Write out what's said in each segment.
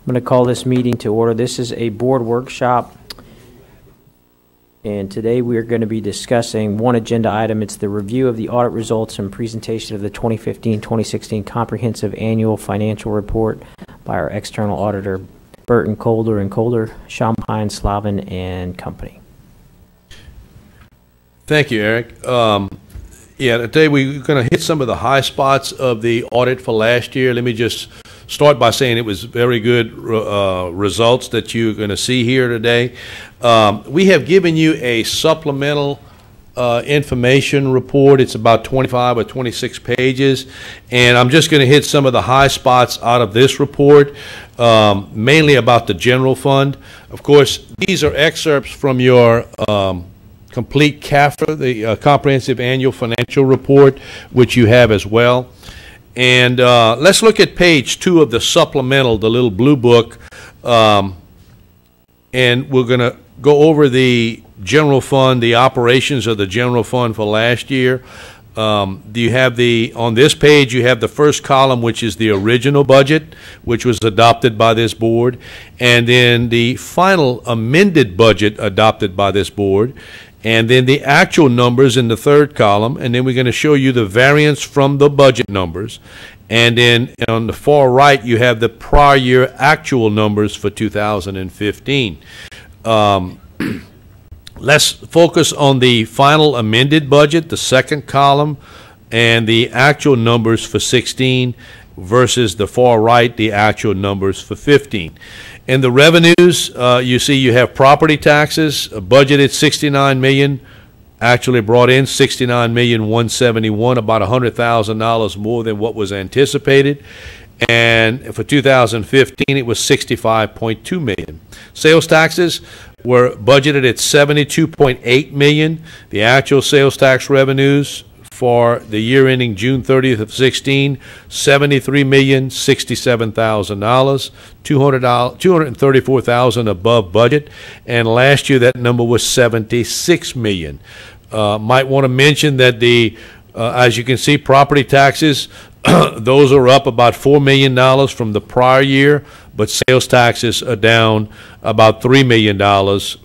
I'm going to call this meeting to order. This is a board workshop, and today we are going to be discussing one agenda item. It's the review of the audit results and presentation of the 2015-2016 Comprehensive Annual Financial Report by our external auditor, Burton Colder and Colder, Chaplin, Slavin and Company. Thank you, Eric. Yeah, today we're going to hit some of the high spots of the audit for last year. Let me just start by saying it was very good results that you're going to see here today. We have given you a supplemental information report. It's about 25 or 26 pages, and I'm just going to hit some of the high spots out of this report, mainly about the general fund. Of course, these are excerpts from your complete CAFR, the Comprehensive Annual Financial Report, which you have as well. And let's look at page 2 of the supplemental, the little blue book, and we're going to go over the general fund, the operations of the general fund for last year. Do you have on this page, you have the first column, which is the original budget, which was adopted by this board, and then the final amended budget adopted by this board, and then the actual numbers in the third column, and then we're going to show you the variance from the budget numbers. And then on the far right, you have the prior year actual numbers for 2015. Let's focus on the final amended budget, the second column, and the actual numbers for 16 versus the far right, the actual numbers for 15. In the revenues, you see you have property taxes budgeted $69 million, actually brought in $69,171,000, about $100,000 more than what was anticipated. And for 2015, it was $65.2 million. Sales taxes were budgeted at $72.8 million. The actual sales tax revenues for the year ending June 30th of 16, $73,067,000, $234,000 above budget, and last year that number was $76 million. Might want to mention that as you can see, property taxes, those are up about $4 million from the prior year, but sales taxes are down about $3 million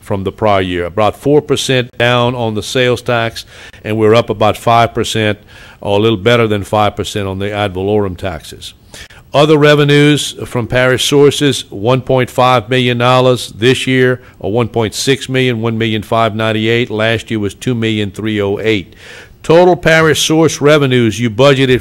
from the prior year. About 4% down on the sales tax, and we're up about 5%, or a little better than 5% on the ad valorem taxes. Other revenues from parish sources, $1.5 million this year, or $1.6 million, $1,598,000. Last year was $2,308,000. Total parish source revenues, you budgeted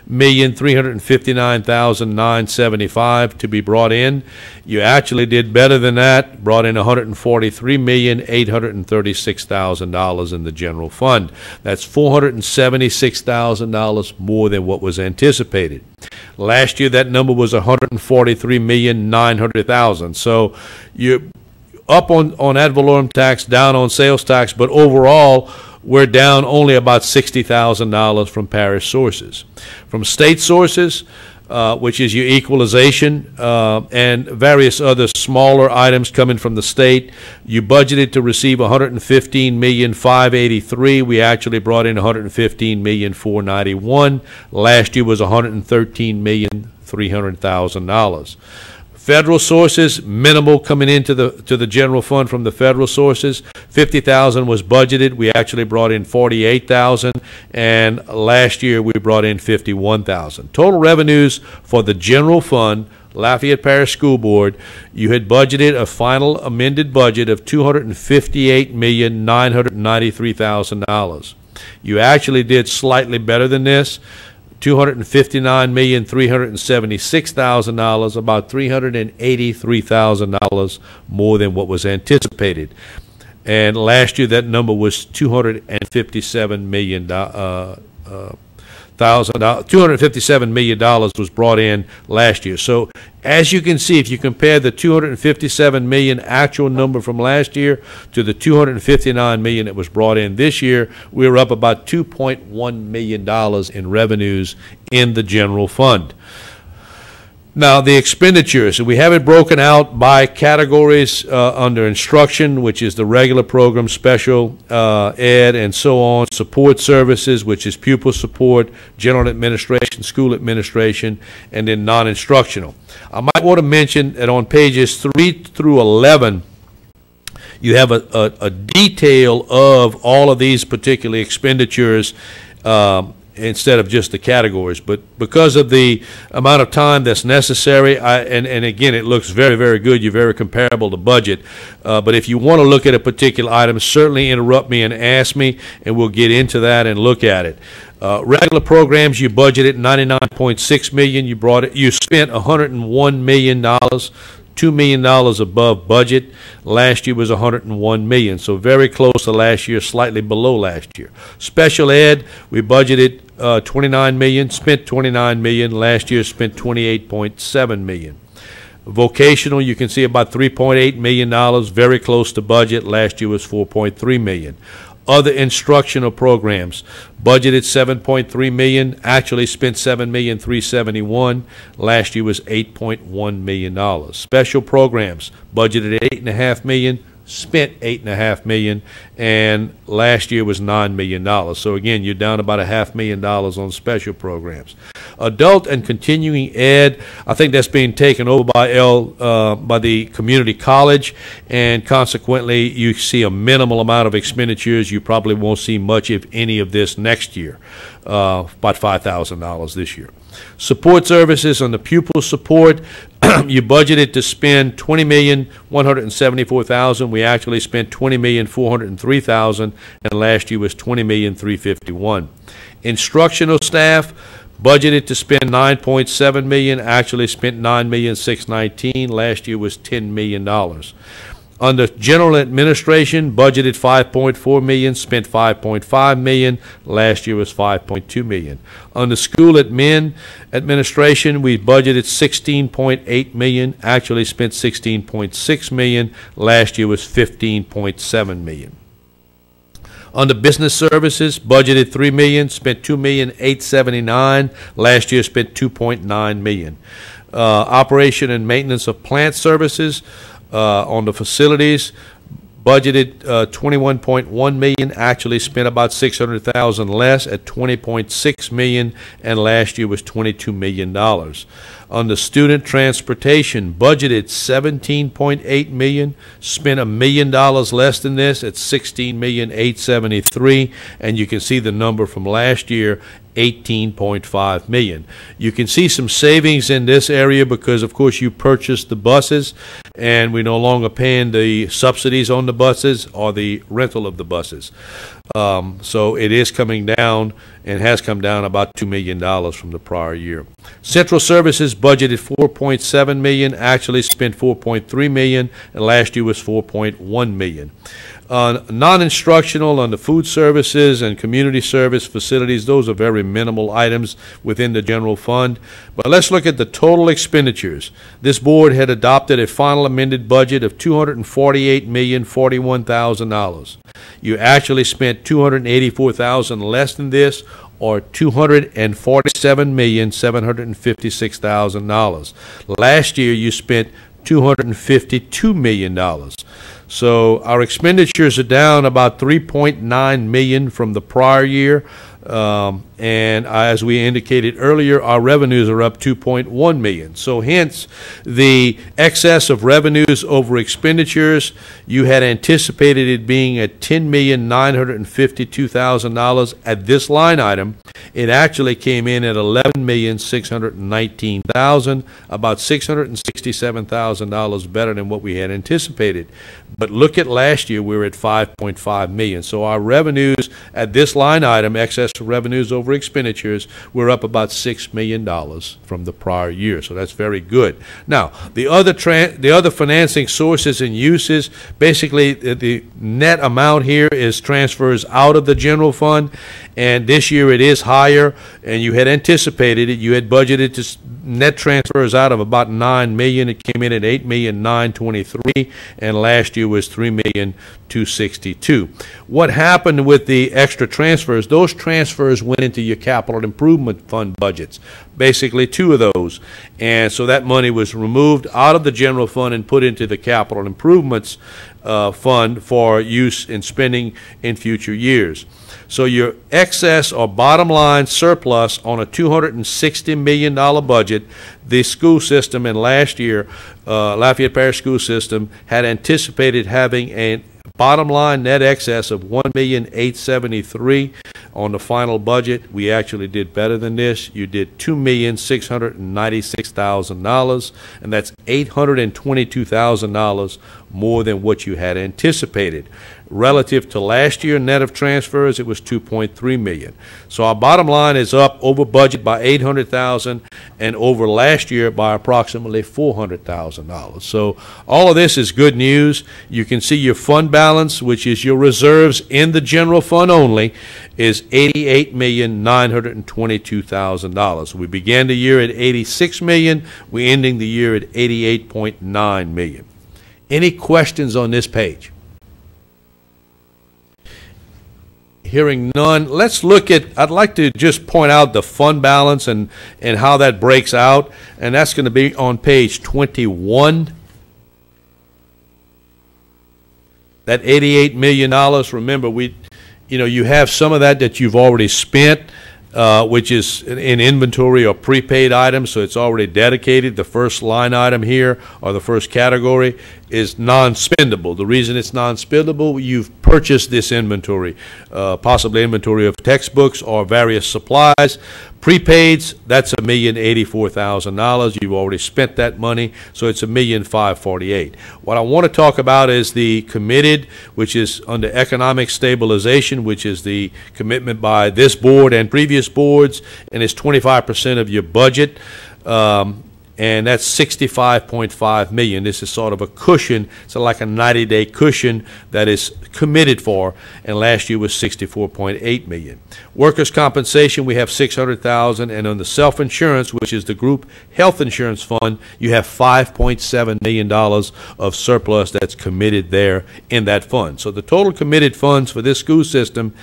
$143,359,975 to be brought in. You actually did better than that, brought in $143,836,000 in the general fund. That's $476,000 more than what was anticipated. Last year, that number was $143,900,000. So you're up on ad valorem tax, down on sales tax, but overall, we're down only about $60,000 from parish sources. From state sources, which is your equalization and various other smaller items coming from the state, you budgeted to receive $115,583,000. We actually brought in $115,491,000. Last year was $113,300,000. Federal sources, minimal coming into the general fund from the federal sources. $50,000 was budgeted. We actually brought in $48,000, and last year we brought in $51,000. Total revenues for the general fund, Lafayette Parish School Board, you had budgeted a final amended budget of $258,993,000. You actually did slightly better than this. $259,376,000, about $383,000 more than what was anticipated. And last year that number was $257 million. $257 million was brought in last year. So as you can see, if you compare the $257 million actual number from last year to the $259 million that was brought in this year, we're up about $2.1 million in revenues in the general fund. Now, the expenditures, we have it broken out by categories under instruction, which is the regular program, special ed, and so on, support services, which is pupil support, general administration, school administration, and then non-instructional. I might want to mention that on pages 3 through 11, you have a detail of all of these particular expenditures instead of just the categories. But because of the amount of time that's necessary, and again, it looks very, very good. You're very comparable to budget. But if you want to look at a particular item, certainly interrupt me and ask me, and we'll get into that and look at it. Regular programs, you budgeted $99.6 million. You spent $101 million. $2 million above budget. Last year was $101 million, so very close to last year, slightly below last year. Special ed, we budgeted $29 million, spent $29 million. Last year spent $28.7 million. Vocational, you can see about $3.8 million, very close to budget. Last year was $4.3 million. Other instructional programs, budgeted $7.3 million, actually spent $7,371,000. Last year was $8.1 million. Special programs, budgeted $8.5 million, spent $8.5 million, and last year was $9 million. So again, you're down about $500,000 on special programs. Adult and continuing ed, I think that's being taken over by the community college, and consequently, you see a minimal amount of expenditures. You probably won't see much, if any, of this next year. About $5,000 this year. Support services on the pupil support, you budgeted to spend $20,174,000. We actually spent $20,403,000, and last year was $20,351,000. Instructional staff, budgeted to spend $9.7 million, actually spent $9,619,000. Last year was $10 million. Under general administration, budgeted $5.4 million, spent $5.5 million. Last year was $5.2 million. Under school administration, we budgeted $16.8 million, actually spent $16.6 million. Last year was $15.7 million. Under business services, budgeted $3 million, spent $2,879,000. Last year spent $2.9 million. Operation and maintenance of plant services, on the facilities, budgeted $21.1 million, actually spent about $600,000 less at $20.6 million, and last year was $22 million. On the student transportation, budgeted $17.8 million, spent $1 million less than this at $16,873,000, and you can see the number from last year, $18.5 million. You can see some savings in this area because, of course, you purchased the buses, and we're no longer paying the subsidies on the buses or the rental of the buses. So it is coming down and has come down about $2 million from the prior year. Central services budgeted $4.7 million, actually spent $4.3 million, and last year was $4.1 million. Non-instructional on the food services and community service facilities, those are very minimal items within the general fund. But let's look at the total expenditures. This board had adopted a final amended budget of $248,041,000. You actually spent $284,000 less than this, or $247,756,000. Last year you spent $252 million. So our expenditures are down about $3.9 million from the prior year. And as we indicated earlier, our revenues are up $2.1 million. So hence, the excess of revenues over expenditures, you had anticipated it being at $10,952,000 at this line item. It actually came in at $11,619,000, about $667,000 better than what we had anticipated. But look at last year, we were at $5.5 million. So our revenues at this line item, excess revenues over expenditures, we're up about $6 million from the prior year. So that's very good. Now, the other financing sources and uses, basically the net amount here is transfers out of the general fund, and this year it is higher, and you had anticipated it. You had budgeted to net transfers out of about $9 million. It came in at $8,923,000, and last year was $3,262,000. What happened with the extra transfers? Those transfers went into into your capital improvement fund budgets, basically two of those. And so that money was removed out of the general fund and put into the capital improvements fund for use in spending in future years. So your excess or bottom line surplus on a $260 million budget, the school system in last year, Lafayette Parish School System, had anticipated having a bottom line net excess of $1,873,000 on the final budget. We actually did better than this. You did $2,696,000, and that's $822,000 more than what you had anticipated. Relative to last year, net of transfers, it was $2.3 million. So our bottom line is up over budget by $800,000 and over last year by approximately $400,000. So all of this is good news. You can see your fund balance, which is your reserves in the general fund only, is $88,922,000. We began the year at $86 million. We're ending the year at $88.9 million. Any questions on this page? Hearing none, let's look at, I'd like to just point out the fund balance and how that breaks out, and that's going to be on page 21. That $88 million, remember, you have some of that you've already spent, which is in inventory or prepaid items, so it's already dedicated. The first line item here, or the first category, is non-spendable. The reason it's non-spendable, you've purchased this inventory, possibly inventory of textbooks or various supplies. Prepaids, that's $1,084,000. You've already spent that money, so it's $1,548,000. What I want to talk about is the committed, which is under economic stabilization, which is the commitment by this board and previous boards, and it's 25% of your budget. And that's $65.5 million. This is sort of a cushion. It's like a 90-day cushion that is committed for, and last year was $64.8 million. Workers' compensation, we have $600,000, and on the self-insurance, which is the group health insurance fund, you have $5.7 million of surplus that's committed there in that fund. So the total committed funds for this school system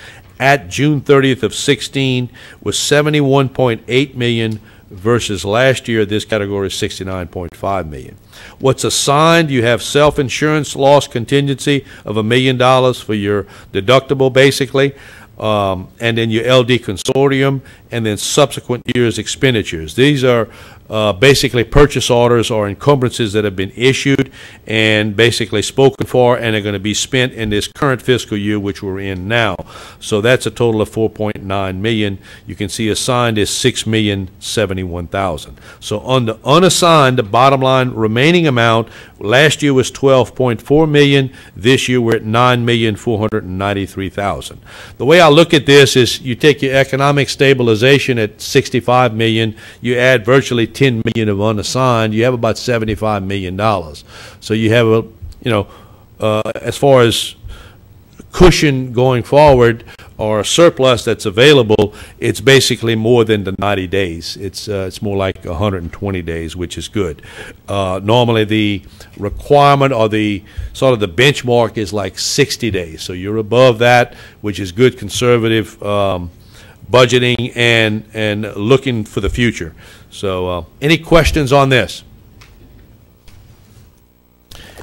at June 30th of 16 was $71.8 million, versus last year this category is $69.5 million. What's assigned, you have self-insurance loss contingency of $1 million for your deductible, basically, and then your LD consortium, and then subsequent years' expenditures. These are basically purchase orders or encumbrances that have been issued and basically spoken for, and are going to be spent in this current fiscal year, which we're in now. So that's a total of $4.9 million. You can see assigned is $6,071,000. So on the unassigned, the bottom line remaining amount last year was $12.4 million. This year we're at $9,493,000. The way I look at this is you take your economic stabilization at $65 million, you add virtually $10 million of unassigned, you have about $75 million. So you have a, as far as cushion going forward or a surplus that's available, it's basically more than the 90 days. It's more like 120 days, which is good. Normally the requirement or the sort of the benchmark is like 60 days. So you're above that, which is good conservative budgeting and looking for the future. So any questions on this?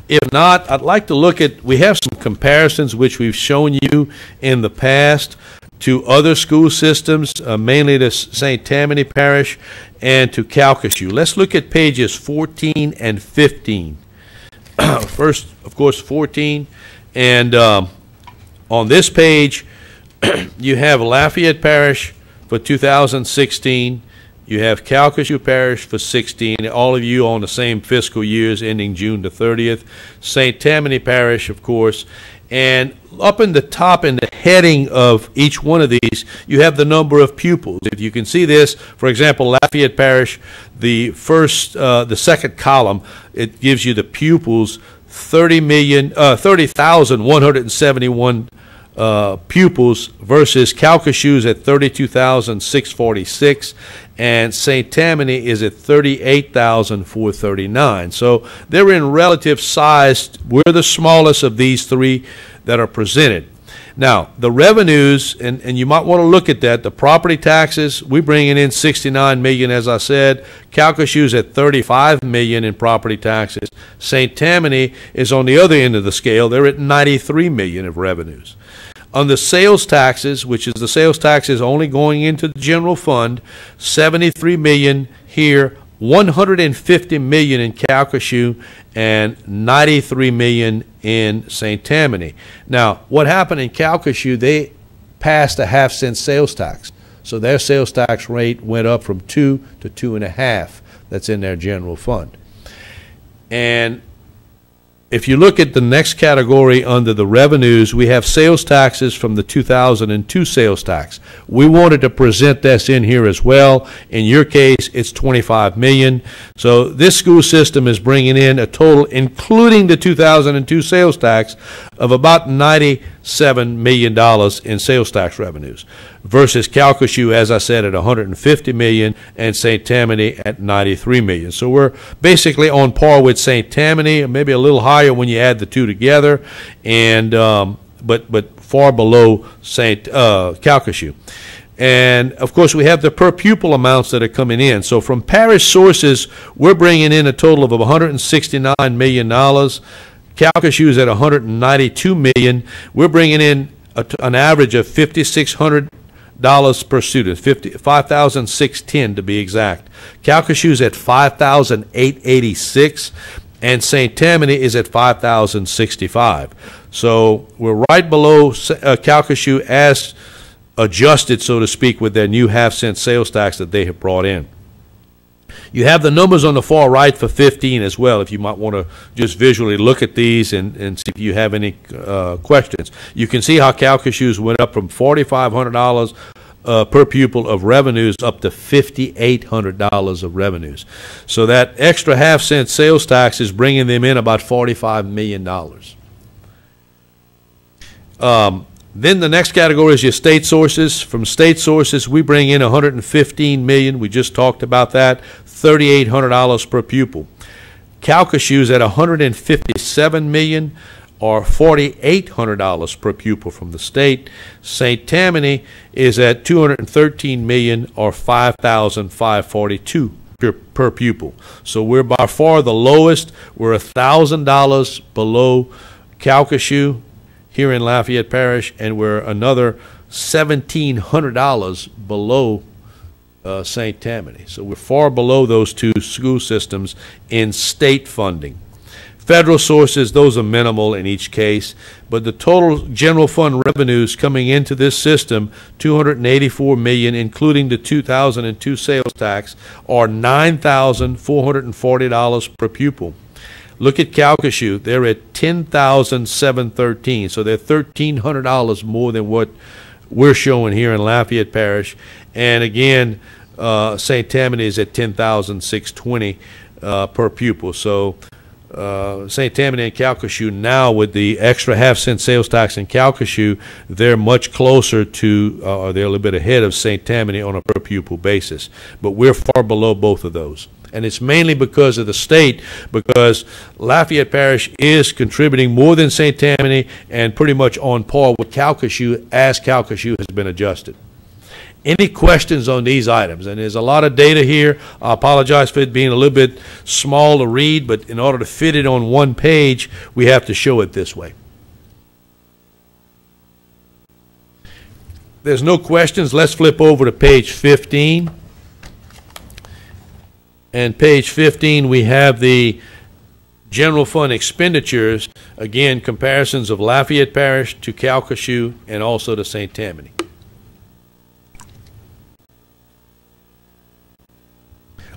If not, I'd like to look at, we have some comparisons which we've shown you in the past to other school systems, mainly to St. Tammany Parish and to Calcasieu. Let's look at pages 14 and 15. First, of course, 14. And on this page, you have Lafayette Parish for 2016. You have Calcasieu Parish for 16, all of you on the same fiscal years ending June the 30th. St. Tammany Parish, of course. And up in the top in the heading of each one of these, you have the number of pupils. If you can see this, for example, Lafayette Parish, the second column, it gives you the pupils, 30,171 pupils versus Calcasieu's at 32,646, and St. Tammany is at 38,439. So they're in relative size. We're the smallest of these three that are presented. Now, the revenues, and you might want to look at that, the property taxes, we're bringing in $69 million, as I said. Calcasieu's at $35 million in property taxes. St. Tammany is on the other end of the scale. They're at $93 million of revenues. On the sales taxes, which is the sales taxes only going into the general fund, $73 million here, $150 million in Calcasieu, and $93 million in St. Tammany. Now, what happened in Calcasieu, they passed a half-cent sales tax. So their sales tax rate went up from 2 to 2.5. That's in their general fund. And if you look at the next category under the revenues, we have sales taxes from the 2002 sales tax. We wanted to present this in here as well. In your case, it's $25 million. So this school system is bringing in a total, including the 2002 sales tax, of about $97 million in sales tax revenues, versus Calcasieu, as I said, at $150 million, and St. Tammany at $93 million. So we're basically on par with St. Tammany, maybe a little higher when you add the two together, and but far below Calcasieu. And of course, we have the per pupil amounts that are coming in. So from parish sources, we're bringing in a total of $169 million. Calcasieu's at $192 million. We're bringing in an average of $5,600 per student, $5,610 to be exact. Calcasieu's at $5,886, and St. Tammany is at $5,065. So we're right below Calcasieu as adjusted, so to speak, with their new half-cent sales tax that they have brought in. You have the numbers on the far right for 15 as well, if you might want to just visually look at these and see if you have any questions. You can see how Calcasieu's went up from $4,500 per pupil of revenues up to $5,800 of revenues. So that extra half-cent sales tax is bringing them in about $45 million. Then the next category is your state sources. From state sources, we bring in $115 million. We just talked about that, $3,800 per pupil. Calcasieu's at $157 million, or $4,800 per pupil from the state. St. Tammany is at $213 million, or $5,542 per pupil. So we're by far the lowest. We're $1,000 below Calcasieu here in Lafayette Parish, and we're another $1,700 below St. Tammany. So we're far below those two school systems in state funding. Federal sources, those are minimal in each case, but the total general fund revenues coming into this system, $284 million, including the 2002 sales tax, are $9,440 per pupil. Look at Calcasieu. They're at $10,713, so they're $1,300 more than what we're showing here in Lafayette Parish. And again, St. Tammany is at $10,620 per pupil. So St. Tammany and Calcasieu now, with the extra half-cent sales tax in Calcasieu, they're much closer to, they're a little bit ahead of St. Tammany on a per pupil basis. But we're far below both of those. And it's mainly because of the state, because Lafayette Parish is contributing more than St. Tammany and pretty much on par with Calcasieu as Calcasieu has been adjusted. Any questions on these items? And there's a lot of data here. I apologize for it being a little bit small to read, but in order to fit it on one page, we have to show it this way. There's no questions. Let's flip over to page 15. And page 15, we have the general fund expenditures, again, comparisons of Lafayette Parish to Calcasieu and also to St. Tammany.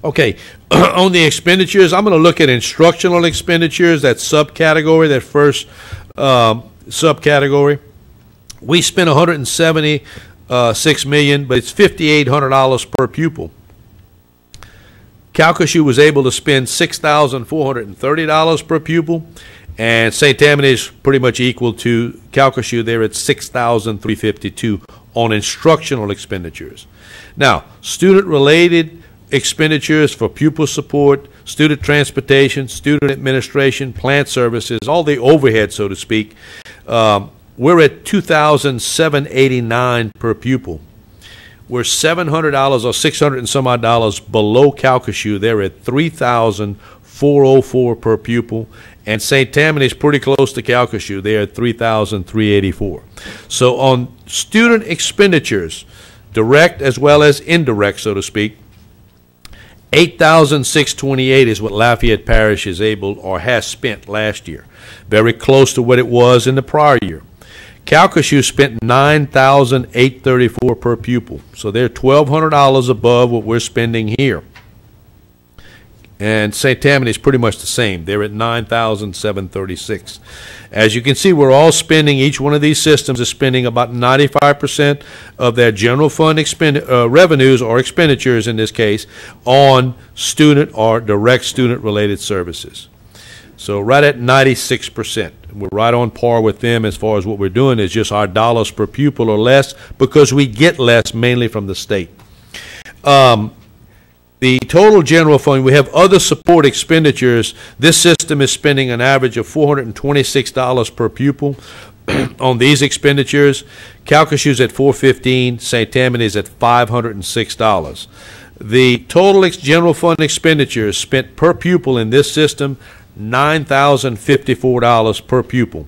Okay, on the expenditures, I'm going to look at instructional expenditures, that subcategory, that first subcategory. We spent $176 million, but it's $5,800 per pupil. Calcasieu was able to spend $6,430 per pupil, and St. Tammany is pretty much equal to Calcasieu. They're at $6,352 on instructional expenditures. Now, student-related expenditures for pupil support, student transportation, student administration, plant services, all the overhead, so to speak, we're at $2,789 per pupil. We're $700 or 600 and some odd dollars below Calcasieu. They're at $3,404 per pupil. And St. Tammany's pretty close to Calcasieu. They're at $3,384. So on student expenditures, direct as well as indirect, so to speak, $8,628 is what Lafayette Parish is able or has spent last year. Very close to what it was in the prior year. Calcasieu spent $9,834 per pupil. So they're $1,200 above what we're spending here. And St. Tammany is pretty much the same. They're at $9,736. As you can see, we're all spending, each one of these systems is spending about 95% of their general fund revenues or expenditures in this case on student or direct student-related services. So right at 96%. We're right on par with them as far as what we're doing is just our dollars per pupil or less because we get less mainly from the state. The total general fund, we have other support expenditures. This system is spending an average of $426 per pupil on these expenditures. Calcasieu's at $415, St. Tammany's at $506. The total general fund expenditures spent per pupil in this system, $9,054 per pupil.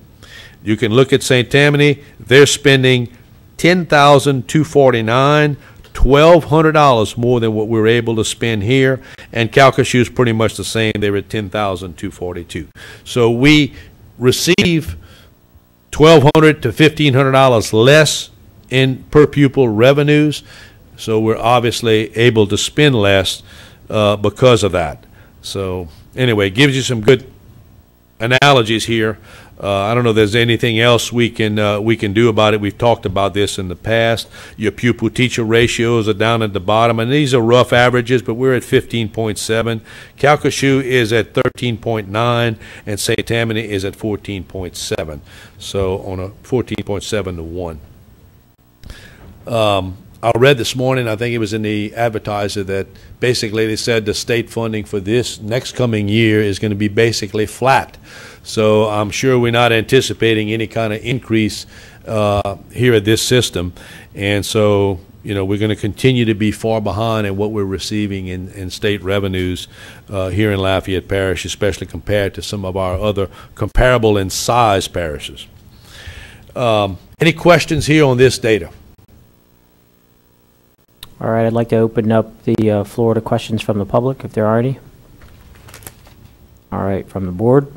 You can look at St. Tammany, they're spending $10,249, $1,200 more than what we're able to spend here, and Calcasieu is pretty much the same. They're at $10,242. So we receive $1,200 to $1,500 less in per pupil revenues, so we're obviously able to spend less because of that. So anyway, it gives you some good analogies here. I don't know if there's anything else we can do about it. We've talked about this in the past. Your pupil-teacher ratios are down at the bottom, and these are rough averages, but we're at 15.7. Calcasieu is at 13.9, and St. Tammany is at 14.7. So on a 14.7 to 1. I read this morning, I think it was in the Advertiser, that basically they said the state funding for this next coming year is going to be basically flat. So I'm sure we're not anticipating any kind of increase here at this system. And so, you know, we're going to continue to be far behind in what we're receiving in state revenues here in Lafayette Parish, especially compared to some of our other comparable in size parishes. Any questions here on this data? All right, I'd like to open up the floor to questions from the public, if there are any. All right, from the board.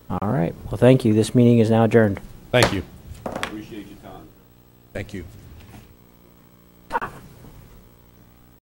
All right, well, thank you. This meeting is now adjourned. Thank you. Appreciate your time. Thank you.